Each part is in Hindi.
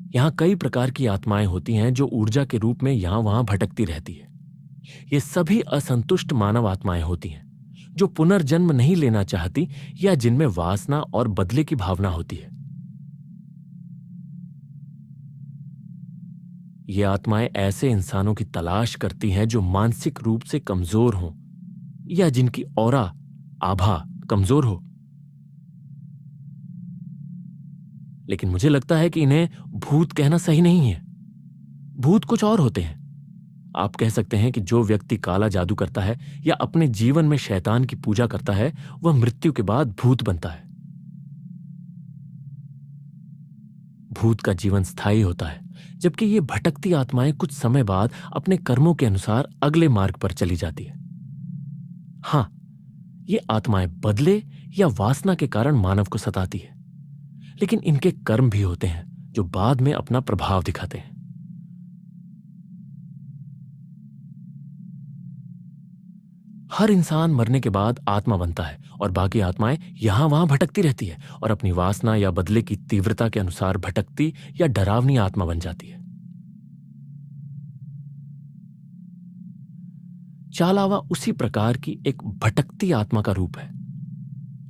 यहाँ कई प्रकार की आत्माएं होती हैं जो ऊर्जा के रूप में यहां वहां भटकती रहती है। ये सभी असंतुष्ट मानव आत्माएं होती हैं जो पुनर्जन्म नहीं लेना चाहती या जिनमें वासना और बदले की भावना होती है। ये आत्माएं ऐसे इंसानों की तलाश करती हैं जो मानसिक रूप से कमजोर हों या जिनकी ऑरा आभा कमजोर हो। लेकिन मुझे लगता है कि इन्हें भूत कहना सही नहीं है। भूत कुछ और होते हैं। आप कह सकते हैं कि जो व्यक्ति काला जादू करता है या अपने जीवन में शैतान की पूजा करता है वह मृत्यु के बाद भूत बनता है। भूत का जीवन स्थायी होता है, जबकि ये भटकती आत्माएं कुछ समय बाद अपने कर्मों के अनुसार अगले मार्ग पर चली जाती है। हां, ये आत्माएं बदले या वासना के कारण मानव को सताती है, लेकिन इनके कर्म भी होते हैं जो बाद में अपना प्रभाव दिखाते हैं। हर इंसान मरने के बाद आत्मा बनता है और बाकी आत्माएं यहां वहां भटकती रहती है और अपनी वासना या बदले की तीव्रता के अनुसार भटकती या डरावनी आत्मा बन जाती है। चालावा उसी प्रकार की एक भटकती आत्मा का रूप है।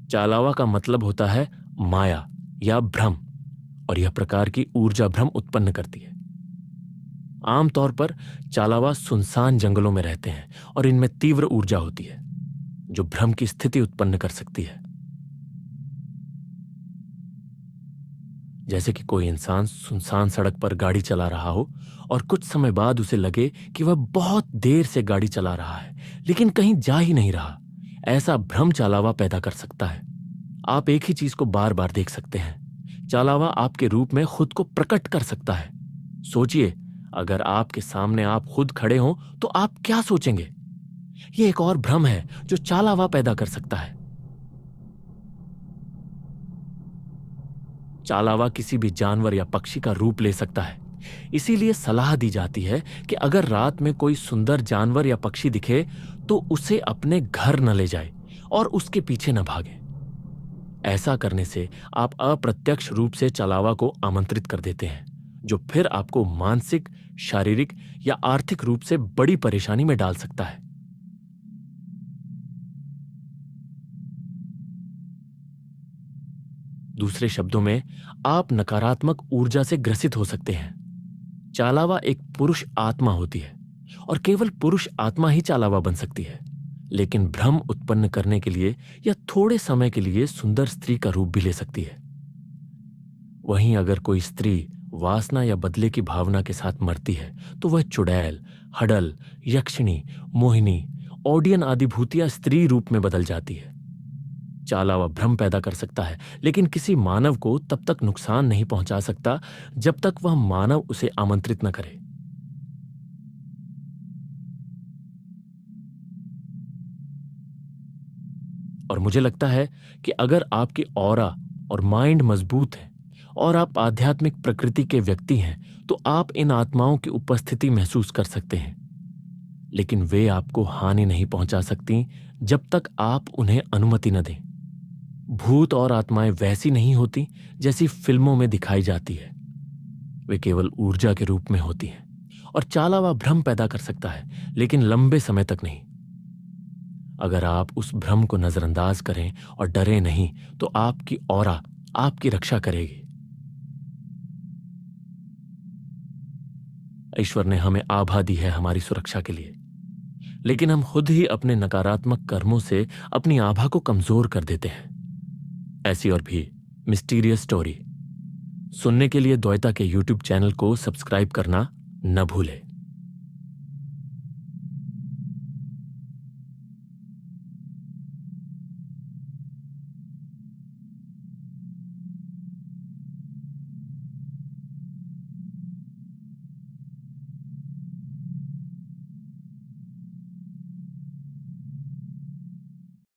चालावा का मतलब होता है माया या भ्रम, और यह प्रकार की ऊर्जा भ्रम उत्पन्न करती है। आमतौर पर चालावा सुनसान जंगलों में रहते हैं और इनमें तीव्र ऊर्जा होती है जो भ्रम की स्थिति उत्पन्न कर सकती है। जैसे कि कोई इंसान सुनसान सड़क पर गाड़ी चला रहा हो और कुछ समय बाद उसे लगे कि वह बहुत देर से गाड़ी चला रहा है लेकिन कहीं जा ही नहीं रहा। ऐसा भ्रम चालावा पैदा कर सकता है। आप एक ही चीज को बार बार देख सकते हैं। चालावा आपके रूप में खुद को प्रकट कर सकता है। सोचिए, अगर आपके सामने आप खुद खड़े हों तो आप क्या सोचेंगे? यह एक और भ्रम है जो चालावा पैदा कर सकता है। चालावा किसी भी जानवर या पक्षी का रूप ले सकता है। इसीलिए सलाह दी जाती है कि अगर रात में कोई सुंदर जानवर या पक्षी दिखे तो उसे अपने घर न ले जाए और उसके पीछे न भागे। ऐसा करने से आप अप्रत्यक्ष रूप से चालावा को आमंत्रित कर देते हैं, जो फिर आपको मानसिक, शारीरिक या आर्थिक रूप से बड़ी परेशानी में डाल सकता है। दूसरे शब्दों में, आप नकारात्मक ऊर्जा से ग्रसित हो सकते हैं। चालावा एक पुरुष आत्मा होती है और केवल पुरुष आत्मा ही चालावा बन सकती है, लेकिन भ्रम उत्पन्न करने के लिए या थोड़े समय के लिए सुंदर स्त्री का रूप भी ले सकती है। वहीं अगर कोई स्त्री वासना या बदले की भावना के साथ मरती है तो वह चुड़ैल, हडल, यक्षिणी, मोहिनी, ओडियन आदि भूतिया स्त्री रूप में बदल जाती है। चालावा भ्रम पैदा कर सकता है, लेकिन किसी मानव को तब तक नुकसान नहीं पहुंचा सकता जब तक वह मानव उसे आमंत्रित न करे। और मुझे लगता है कि अगर आपकी ऑरा और माइंड मजबूत है और आप आध्यात्मिक प्रकृति के व्यक्ति हैं तो आप इन आत्माओं की उपस्थिति महसूस कर सकते हैं, लेकिन वे आपको हानि नहीं पहुंचा सकती जब तक आप उन्हें अनुमति न दें। भूत और आत्माएं वैसी नहीं होती जैसी फिल्मों में दिखाई जाती है। वे केवल ऊर्जा के रूप में होती हैं और चालावा भ्रम पैदा कर सकता है, लेकिन लंबे समय तक नहीं। अगर आप उस भ्रम को नजरअंदाज करें और डरे नहीं तो आपकी ऑरा आपकी रक्षा करेगी। ईश्वर ने हमें आभा दी है हमारी सुरक्षा के लिए, लेकिन हम खुद ही अपने नकारात्मक कर्मों से अपनी आभा को कमजोर कर देते हैं। ऐसी और भी मिस्टीरियस स्टोरी सुनने के लिए द्वैता के YouTube चैनल को सब्सक्राइब करना न भूलें।